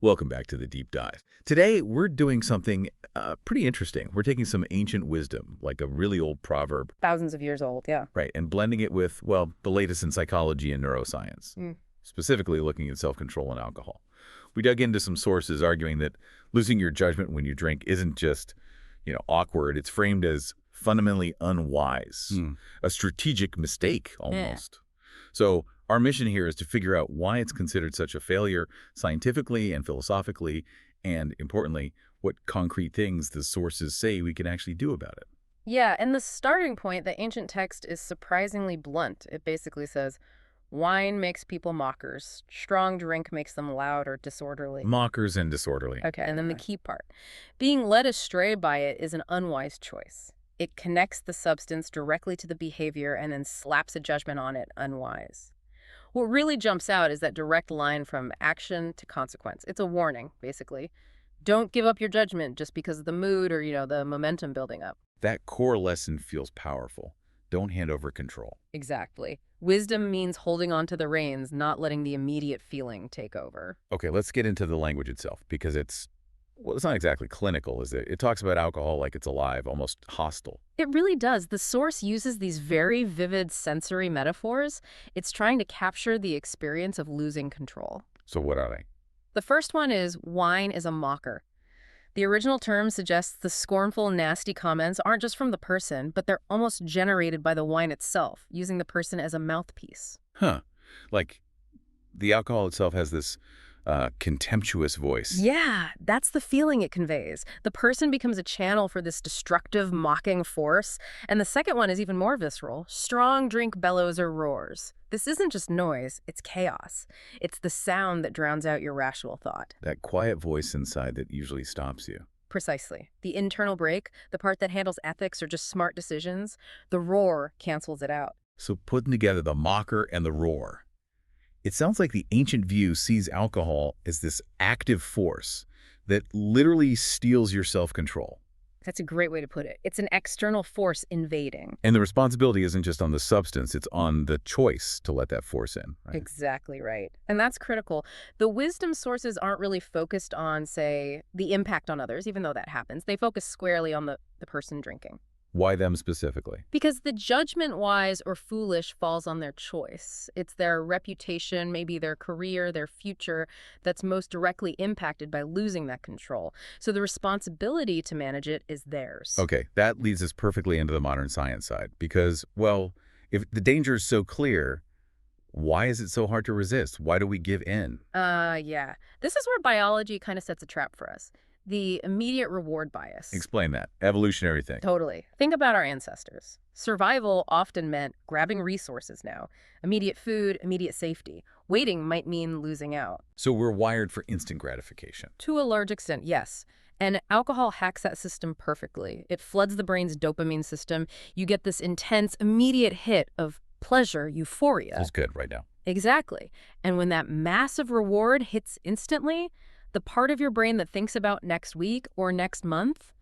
Welcome back to the deep dive. Today, we're doing something pretty interesting. We're taking some ancient wisdom, like a really old proverb, Thousands of years old, yeah. right, and blending it with, well, the latest in psychology and neuroscience, specifically looking at self-control and alcohol. We dug into some sources arguing that losing your judgment when you drink isn't just, awkward. It's framed as fundamentally unwise, a strategic mistake almost. So our mission here is to figure out why it's considered such a failure scientifically and philosophically, and importantly, what concrete things the sources say we can actually do about it. Yeah, and the starting point, the ancient text, is surprisingly blunt. It basically says, wine makes people mockers. Strong drink makes them loud or disorderly. Mockers and disorderly. Okay, and then the key part. Being led astray by it is an unwise choice. It connects the substance directly to the behavior and then slaps a judgment on it, unwise. What really jumps out is that direct line from action to consequence. It's a warning, basically. Don't give up your judgment just because of the mood or, the momentum building up. That core lesson feels powerful. Don't hand over control. Exactly. Wisdom means holding on to the reins, not letting the immediate feeling take over. Okay, let's get into the language itself, because it's not exactly clinical, is it? It talks about alcohol like it's alive, almost hostile. It really does. The source uses these very vivid sensory metaphors. It's trying to capture the experience of losing control. So what are they? The first one is wine is a mocker. The original term suggests the scornful, nasty comments aren't just from the person, but they're almost generated by the wine itself, using the person as a mouthpiece. Huh. Like the alcohol itself has this contemptuous voice. Yeah, that's the feeling it conveys. The person becomes a channel for this destructive, mocking force. And the second one is even more visceral. Strong drink bellows or roars. This isn't just noise, it's chaos. It's the sound that drowns out your rational thought. That quiet voice inside that usually stops you. Precisely. The internal break, the part that handles ethics or just smart decisions, the roar cancels it out. So putting together the mocker and the roar. It sounds like the ancient view sees alcohol as this active force that literally steals your self-control. That's a great way to put it. It's an external force invading. And the responsibility isn't just on the substance, it's on the choice to let that force in. Right? Exactly right. And that's critical. The wisdom sources aren't really focused on, say, the impact on others, even though that happens. They focus squarely on the person drinking. Why them specifically? Because the judgment wise or foolish falls on their choice. It's their reputation, maybe their career, their future that's most directly impacted by losing that control. So the responsibility to manage it is theirs. Okay, that leads us perfectly into the modern science side. Because, well, if the danger is so clear, why is it so hard to resist? Why do we give in? Yeah. This is where biology kind of sets a trap for us. The immediate reward bias. Explain that. Evolutionary thing. Totally. Think about our ancestors. Survival often meant grabbing resources now. Immediate food, immediate safety. Waiting might mean losing out. So we're wired for instant gratification. To a large extent, yes. And alcohol hacks that system perfectly. It floods the brain's dopamine system. You get this intense, immediate hit of pleasure, euphoria. Feels good right now. Exactly. And when that massive reward hits instantly, the part of your brain that thinks about next week or next month,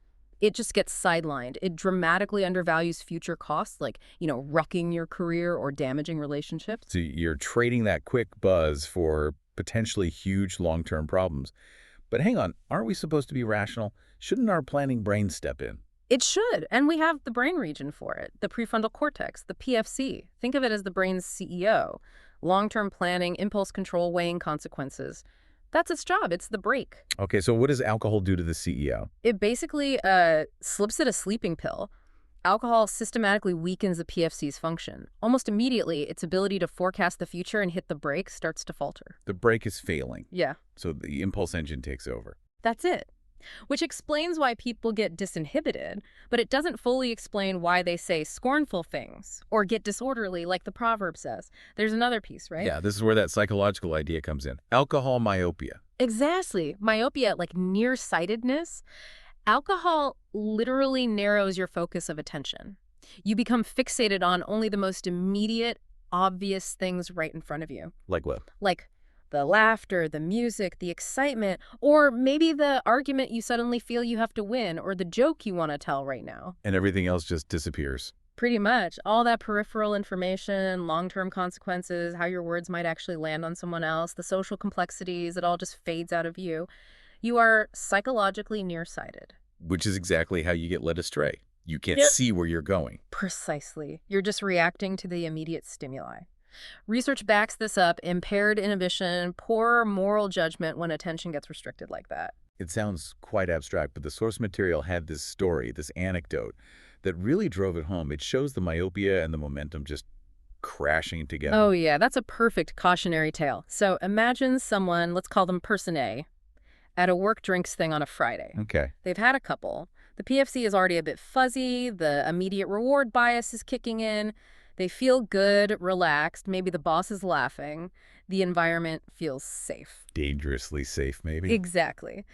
it just gets sidelined. It dramatically undervalues future costs, like, wrecking your career or damaging relationships. So you're trading that quick buzz for potentially huge long-term problems. But hang on, aren't we supposed to be rational? Shouldn't our planning brain step in? It should, and we have the brain region for it, the prefrontal cortex, the PFC. Think of it as the brain's CEO. Long-term planning, impulse control, weighing consequences. That's its job. It's the brake. Okay, so what does alcohol do to the CEO? It basically slips it a sleeping pill. Alcohol systematically weakens the PFC's function. Almost immediately, its ability to forecast the future and hit the brake starts to falter. The brake is failing. Yeah. So the impulse engine takes over. That's it. Which explains why people get disinhibited, but it doesn't fully explain why they say scornful things or get disorderly like the proverb says. There's another piece, right? Yeah, this is where that psychological idea comes in. Alcohol myopia. Exactly. Myopia, like nearsightedness. Alcohol literally narrows your focus of attention. You become fixated on only the most immediate, obvious things right in front of you. Like what? Like the laughter, the music, the excitement, or maybe the argument you suddenly feel you have to win, or the joke you want to tell right now. And everything else just disappears. Pretty much. All that peripheral information, long-term consequences, how your words might actually land on someone else, the social complexities, it all just fades out of view. You are psychologically nearsighted. Which is exactly how you get led astray. You can't Yep. see where you're going. Precisely. You're just reacting to the immediate stimuli. Research backs this up: impaired inhibition, poor moral judgment when attention gets restricted like that. It sounds quite abstract, but the source material had this story, this anecdote, that really drove it home. It shows the myopia and the momentum just crashing together. Oh yeah, that's a perfect cautionary tale. So imagine someone, let's call them person A, at a work drinks thing on a Friday. Okay. They've had a couple. The PFC is already a bit fuzzy. The immediate reward bias is kicking in. They feel good, relaxed. Maybe the boss is laughing. The environment feels safe. Dangerously safe, maybe? Exactly.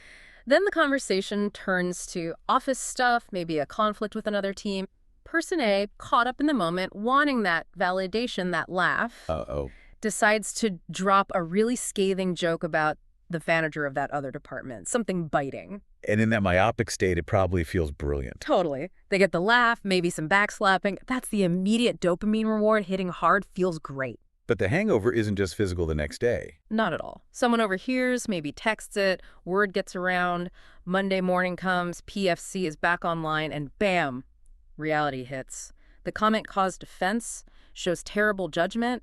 Then the conversation turns to office stuff, maybe a conflict with another team. Person A, caught up in the moment, wanting that validation, that laugh, Uh-oh. decides to drop a really scathing joke about the manager of that other department, something biting. And in that myopic state, it probably feels brilliant. Totally. They get the laugh, maybe some backslapping. That's the immediate dopamine reward. Hitting hard feels great. But the hangover isn't just physical the next day. Not at all. Someone overhears, maybe texts it, word gets around, Monday morning comes, PFC is back online, and bam, reality hits. The comment caused offense, shows terrible judgment,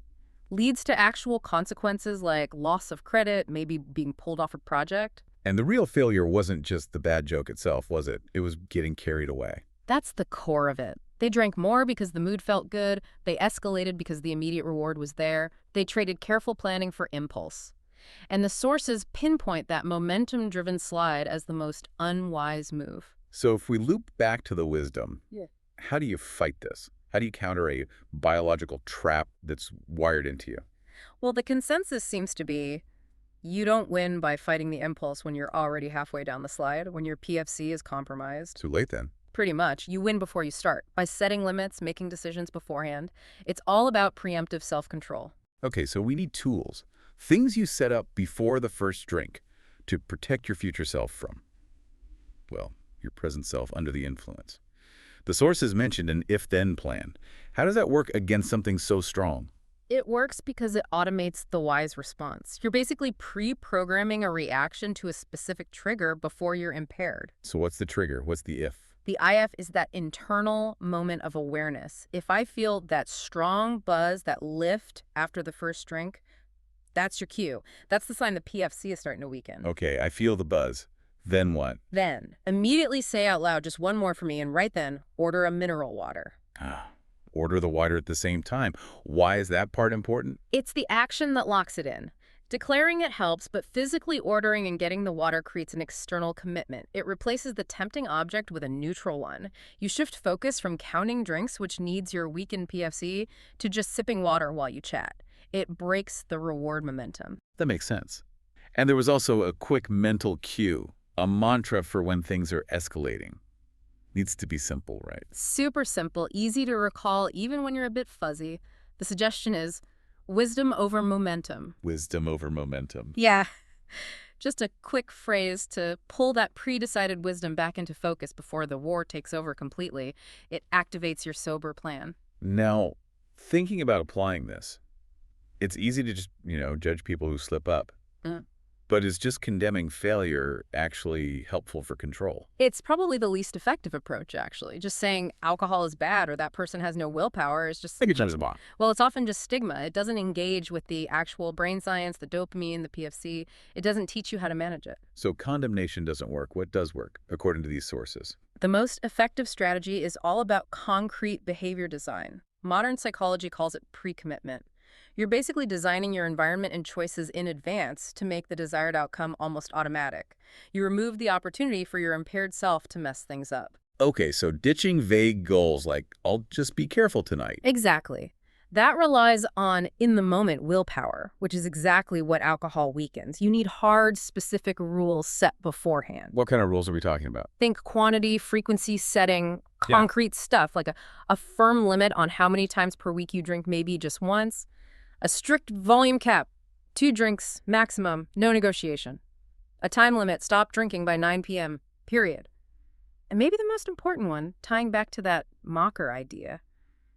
leads to actual consequences like loss of credit, maybe being pulled off a project. And the real failure wasn't just the bad joke itself, was it? It was getting carried away. That's the core of it. They drank more because the mood felt good. They escalated because the immediate reward was there. They traded careful planning for impulse. And the sources pinpoint that momentum-driven slide as the most unwise move. So if we loop back to the wisdom, Yeah. how do you fight this? How do you counter a biological trap that's wired into you? Well, the consensus seems to be you don't win by fighting the impulse when you're already halfway down the slide, when your PFC is compromised. Too late then. Pretty much. You win before you start, by setting limits, making decisions beforehand. It's all about preemptive self-control. Okay, so we need tools. Things you set up before the first drink to protect your future self from, well, your present self under the influence. The sources mentioned an if-then plan. How does that work against something so strong? It works because it automates the wise response. You're basically pre-programming a reaction to a specific trigger before you're impaired. So what's the trigger? What's the if? The IF is that internal moment of awareness. If I feel that strong buzz, that lift after the first drink, that's your cue. That's the sign the PFC is starting to weaken. Okay, I feel the buzz. Then what? Then, immediately say out loud, just one more for me, and right then, order a mineral water. Order the water at the same time. Why is that part important? It's the action that locks it in. Declaring it helps, but physically ordering and getting the water creates an external commitment. It replaces the tempting object with a neutral one. You shift focus from counting drinks, which needs your weakened PFC, to just sipping water while you chat. It breaks the reward momentum. That makes sense. And there was also a quick mental cue, a mantra for when things are escalating. Needs to be simple, right? Super simple, easy to recall even when you're a bit fuzzy. The suggestion is wisdom over momentum. Wisdom over momentum. Yeah. Just a quick phrase to pull that pre-decided wisdom back into focus before the war takes over completely. It activates your sober plan. Now, thinking about applying this, it's easy to just, judge people who slip up. But is just condemning failure actually helpful for control? It's probably the least effective approach, actually. Just saying alcohol is bad or that person has no willpower is just... Well, it's often just stigma. It doesn't engage with the actual brain science, the dopamine, the PFC. It doesn't teach you how to manage it. So condemnation doesn't work. What does work, according to these sources? The most effective strategy is all about concrete behavior design. Modern psychology calls it pre-commitment. You're basically designing your environment and choices in advance to make the desired outcome almost automatic. You remove the opportunity for your impaired self to mess things up. Okay, so ditching vague goals like, I'll just be careful tonight. Exactly. That relies on in-the-moment willpower, which is exactly what alcohol weakens. You need hard, specific rules set beforehand. What kind of rules are we talking about? Think quantity, frequency setting, concrete stuff, like a firm limit on how many times per week you drink, maybe just once. A strict volume cap, 2 drinks maximum, no negotiation. A time limit, stop drinking by 9 p.m., period. And maybe the most important one, tying back to that mocker idea,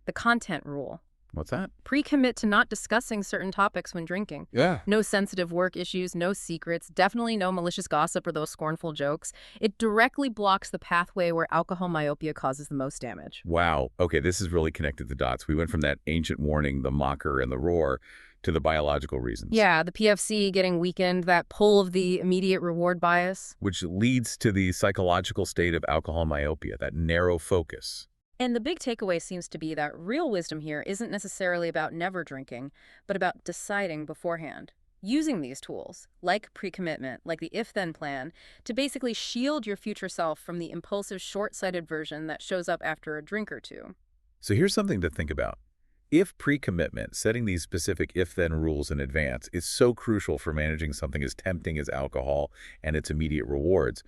the content rule. What's that? Pre-commit to not discussing certain topics when drinking. Yeah. No sensitive work issues, no secrets, definitely no malicious gossip or those scornful jokes. It directly blocks the pathway where alcohol myopia causes the most damage. Wow. Okay, this has really connected the dots. We went from that ancient warning, the mocker and the roar, to the biological reasons. Yeah, the PFC getting weakened, that pull of the immediate reward bias. Which leads to the psychological state of alcohol myopia, that narrow focus. And the big takeaway seems to be that real wisdom here isn't necessarily about never drinking, but about deciding beforehand. Using these tools, like pre-commitment, like the if-then plan, to basically shield your future self from the impulsive, short-sighted version that shows up after a drink or two. So here's something to think about. If pre-commitment, setting these specific if-then rules in advance, is so crucial for managing something as tempting as alcohol and its immediate rewards,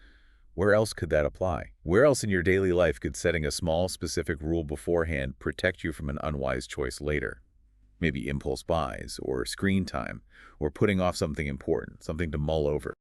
where else could that apply? Where else in your daily life could setting a small, specific rule beforehand protect you from an unwise choice later? Maybe impulse buys, or screen time, or putting off something important, something to mull over.